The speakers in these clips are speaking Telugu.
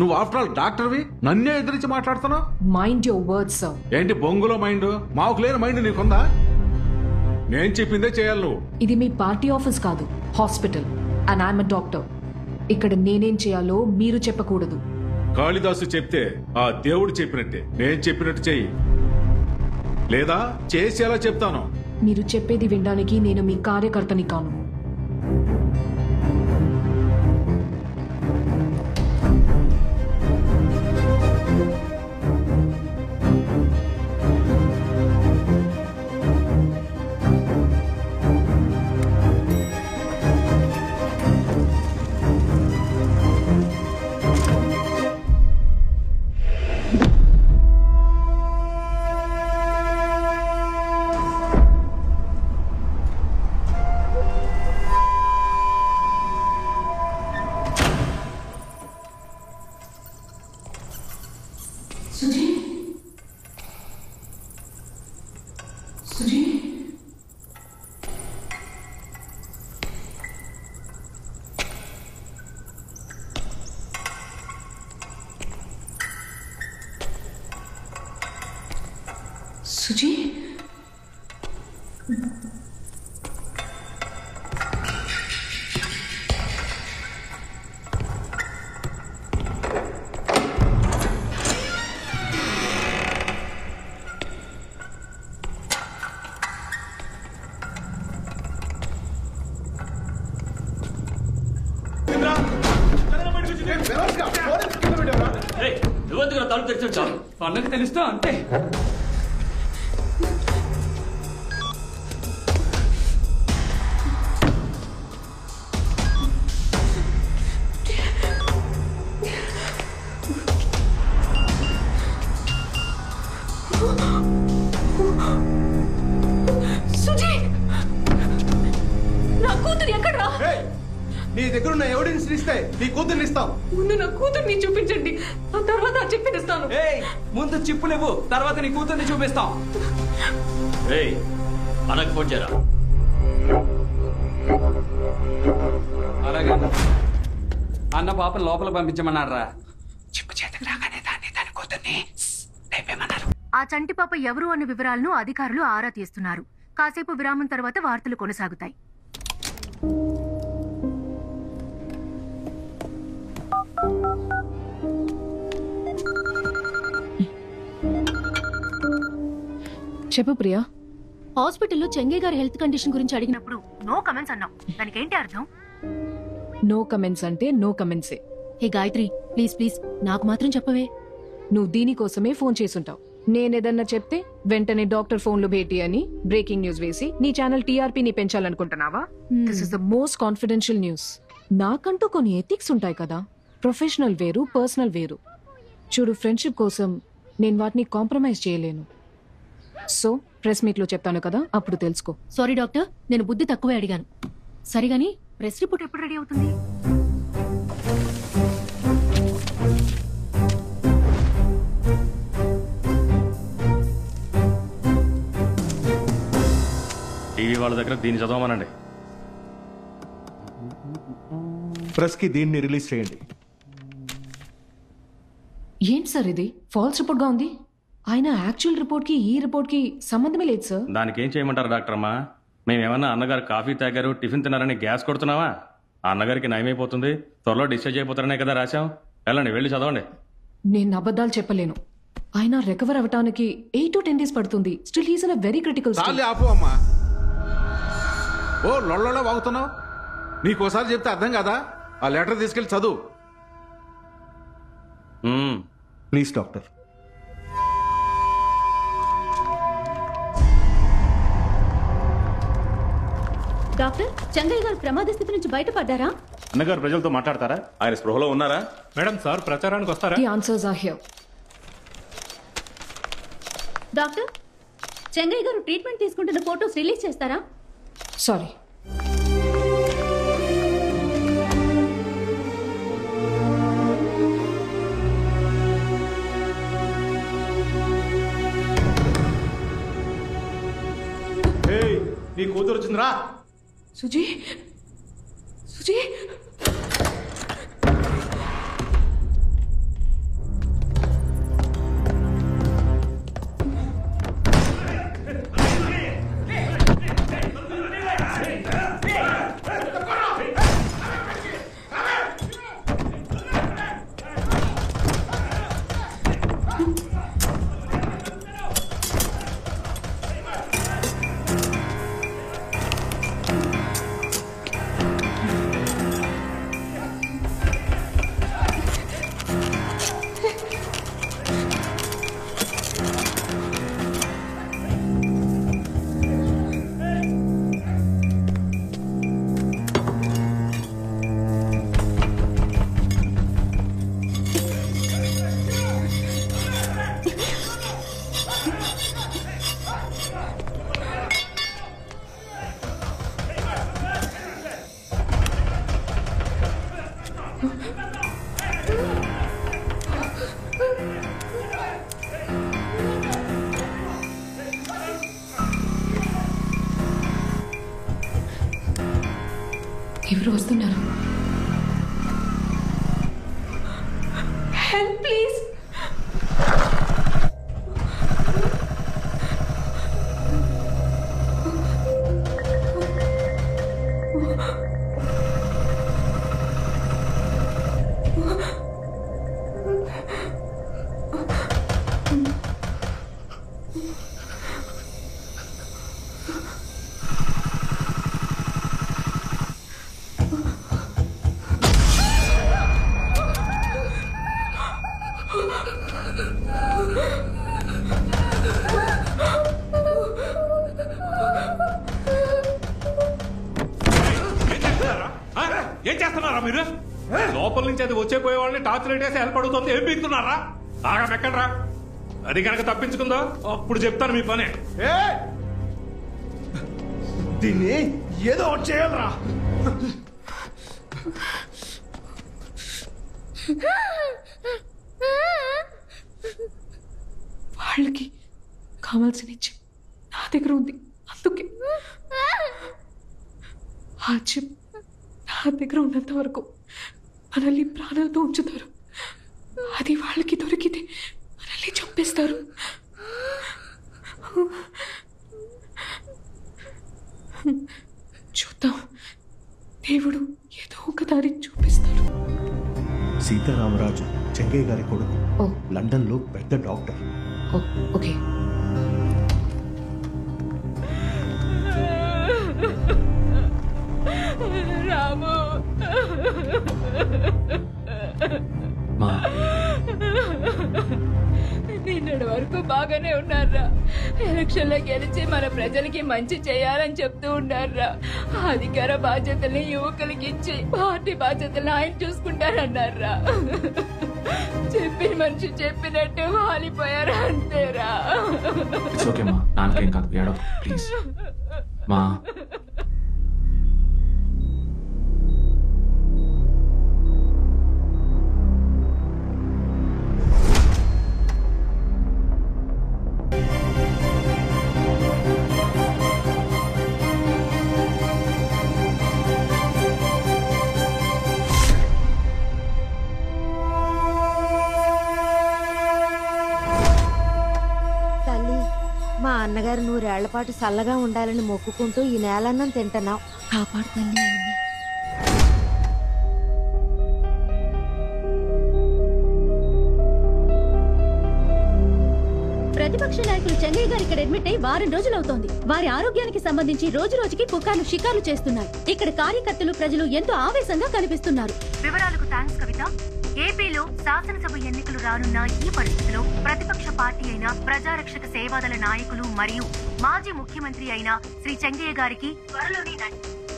నువ్వు ఆఫ్టర్ ఆల్ డాక్టర్వి, నన్నే ఎదిరించి మాట్లాడుతున్నావు. Mind your words sir. ఏంటి బొంగులో మైండ్? మాకు లేని మైండ్ నీకుందా? నేను చెప్పిందే చేయాలి నువ్వు. ఇది మీ పార్టీ ఆఫీస్ కాదు, hospital. And I'm a doctor. ఇక్కడ నేనేం చేయాలో మీరు చెప్పకూడదు. కాళిదాసు చెప్తే ఆ దేవుడు చెప్పినట్టే నేను చెప్పినట్టు చెయ్యి, లేదా చేసి ఎలా చెప్తాను. మీరు చెప్పేది వినడానికి నేను మీ కార్యకర్తని కాను. సుజీ, నువ్వెందుకు తలుపు తెరిచి వాళ్ళకి తెలుస్తా అంతే. సుజీ, నా కూతురు ఎక్కడ్రా? నీ దగ్గర ఉన్న ఎవిడెన్స్ ఇస్తే నీ కూతుర్ని ఇస్తాం. ముందు నా కూతుర్ని చూపించండి, ఆ తర్వాత ఆ చెప్పిస్తాను. ముందు చిప్పు లేవు, తర్వాత నీ కూతుర్ని చూపిస్తాం. అన్నకు ఫోన్ చేయరా. అలాగే అన్న పాపను లోపల పంపించమన్నారా. చిప్పు చేతికి రాగానే దాని కూతుర్ని లేపేమన్నారు. ఆ చంటి పాప ఎవరు అన్న వివరాలను అధికారులు ఆరా తీస్తున్నారు. కాసేపు విరామం తర్వాత వార్తలు కొనసాగుతాయి. చెప్పు ప్రియా. హాస్పిటల్లో చెంగే గారి హెల్త్ కండిషన్ గురించి అడిగినప్పుడు నో కమెంట్స్ అన్నావు. దానికి ఏంటి అర్థం? నో కమెంట్స్ అంటే నో కమెంట్సే. హే గాయత్రి, ప్లీజ్ ప్లీజ్ నాకు మాత్రం చెప్పవే. నువ్వు దీనికోసమే ఫోన్ చేసుంటావు. నేనేదన్నా చెప్తే వెంటనే డాక్టర్ ఫోన్లో భేటీ అని బ్రేకింగ్ న్యూస్ వేసి నీ ఛానల్ టీఆర్పీని పెంచాలనుకుంటున్నావా? This is the most confidential news. నాకంటూ కొన్ని ఎథిక్స్ ఉంటాయి కదా, ప్రొఫెషనల్ వేరు, పర్సనల్ వేరు. చూడు, ఫ్రెండ్షిప్ కోసం నేను వాటిని కాంప్రమైజ్ చేయలేను. సో ప్రెస్ మీట్ లో చెప్తాను కదా, అప్పుడు తెలుసుకో. సారీ డాక్టర్, నేను బుద్ధి తక్కువే అడిగాను. సరిగాని ప్రెస్ రిపోర్ట్ ఎప్పుడు రెడీ అవుతుంది? టీవీ వాళ్ళ దగ్గర దీన్ని చదవమనండి. ప్రెస్ కి దీన్ని రిలీజ్ చేయండి. ఏంటి సార్ ఇది? ఫాల్స్ రిపోర్ట్ గా ఉంది. ఆయన యాక్చువల్ రిపోర్ట్ కి ఈ రిపోర్ట్ కి సంబంధమే లేదు సార్. దానికి ఏం చేయమంటారు డాక్టర్ అమ్మా? మేమేమన్నా అన్నగారు కాఫీ తాగారు, టిఫిన్ తిన్నారని గ్యాస్ కొడుతున్నావా? ఆ అన్నగారికి నయమైపోతుంది, త్వరలో డిశ్చార్జ్ అయిపోతారనే కదా రాశాం. వెళ్ళండి, వెళ్ళి చదవండి. నేను అబద్ధాలు చెప్పలేను. ఆయన రికవర్ అవటానికి 8 to 10 days పడుతుంది. Still he's in a very critical stage. ఆపు అమ్మా. ఓ లొల్లలో వాగుతున్నావు. నీకోసారి చెప్తే అర్థం కదా. ఆ లెటర్ తీసుకెళ్లి చదువు. Please doctor. డాక్టర్, చెంగయ్య గారు ప్రమాద స్థితి నుంచి బయటపడ్డారా? అన్నగారు ప్రజలతో మాట్లాడతారా? ఆయన స్పృహలో ఉన్నారా? మేడం సార్ ప్రచారానికి వస్తారా? The answers are here. Doctor, Chengaiah garu treatment తీసుకుంటున్న ఫోటోస్ రిలీజ్ చేస్తారా? సారీ. నీ కూతురు వచ్చిందిరా. సుజీ, సుజీ, ఎవరు వస్తున్నారు. Help please. ఏం చేస్తున్నారా మీరు? లోపల నుంచి అది వచ్చే పోయే వాళ్ళని టార్చ్ లైట్ వేసి హెల్ప్ అడుగుతుంది. ఏం పీకుతున్నారా? బాగా మెక్కండ్రా. అది కనుక తప్పించుకుందో అప్పుడు చెప్తాను మీ పని. దీన్ని ఏదో ఒకటి చేయాలరా. వాళ్ళకి కావాల్సిన ఇచ్చి నా దగ్గర ఉంది. అందుకే ఆ చిప్ నా దగ్గర ఉన్నంత వరకు మనల్ని ప్రాణాలతో ఉంచుతారు. అది వాళ్ళకి దొరికితే మనల్ని చంపేస్తారు. చూద్దాం, దేవుడు ఏదో ఒక దారి చూపిస్తాడు. సీతారామరాజు చెంగయ్య గారి కొడుకు, ఓ లండన్ లో పెద్ద డాక్టర్. ఓకే. రాము, నిన్నటి వరకు బాగానే ఉన్నారా? ఎలక్షన్ లో గెలిచి మన ప్రజలకి మంచి చేయాలని చెప్తూ ఉన్నారా? అధికార బాధ్యతల్ని యువకులకి ఇచ్చి పార్టీ బాధ్యతలు ఆయన చూసుకుంటారన్నారా? చెప్పిన మనిషి చెప్పినట్టు వాలిపోయారా? అంతేరా? ఓకే మా, నాన్నకేం కాదు, ఏడవ ప్లీజ్ మా. మా అన్నగారు 100 ఏళ్ల పాటు చల్లగా ఉండాలని మొక్కుకుంటూ ఈ నేలన్నం తింటున్నావు. కాపాడు తల్లి. ప్రతిపక్ష నాయకులు చెంగయ్య గారు ఇక్కడ అడ్మిట్ అయి వారం రోజులు అవుతోంది. వారి ఆరోగ్యానికి సంబంధించి రోజు రోజుకి పుకార్లు షికార్లు చేస్తున్నారు. ఇక్కడ కార్యకర్తలు, ప్రజలు ఎంతో ఆవేశంగా కనిపిస్తున్నారు. వివరాలకు థాంక్స్ కవిత. ఏపీలో శాసనసభ ఎన్నికలు రానున్న ఈ పరిస్థితిలో ప్రతిపక్ష పార్టీ అయిన ప్రజారక్షక సేవాదళ నాయకులు మరియు మాజీ ముఖ్యమంత్రి అయిన శ్రీ చెంగయ్య గారికి త్వరలోనే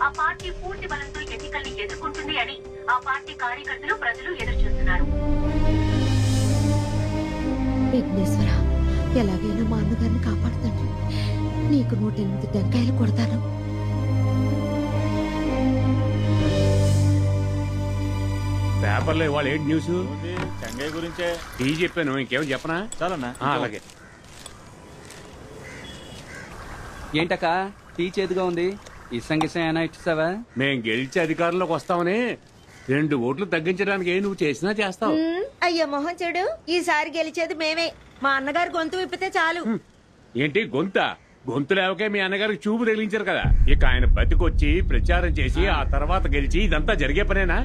ఆ పార్టీ పూర్తి బలంతో ఎన్నికల్ని ఎదుర్కొంటుంది అని ఆ పార్టీ కార్యకర్తలు, ప్రజలు ఎదురుచూస్తున్నారు. విఘ్నేశ్వర, ఎలాగైనా మా అన్నగారిని కాపాడుతాను. నీకు 108 టెంకాయలు కొడతాను. పేపర్లో ఇవాళ ఏంటి న్యూస్? చెంగయ్య గురించే టీ చెప్పాను, ఇంకేమో చెప్పనా? చాలన్నా. అలాగే. ఏంటక్క టీ చేతిగా ఉంది? ఇసం అయినా ఇచ్చేసావా? మేం గెలిచి అధికారంలోకి వస్తామని 2 ఓట్లు తగ్గించడానికి నువ్వు చేసినా చేస్తావు. అయ్యో మొహం చెడు, ఈసారి గెలిచేది మేమే. మా అన్నగారు గొంతు విప్పితే చాలు. ఏంటి గొంతు లేవకే మీ అన్నగారికి చూపు తగిలించారు కదా. ఇక ఆయన బతికొచ్చి ప్రచారం చేసి ఆ తర్వాత గెలిచి ఇదంతా జరిగే పనేనా?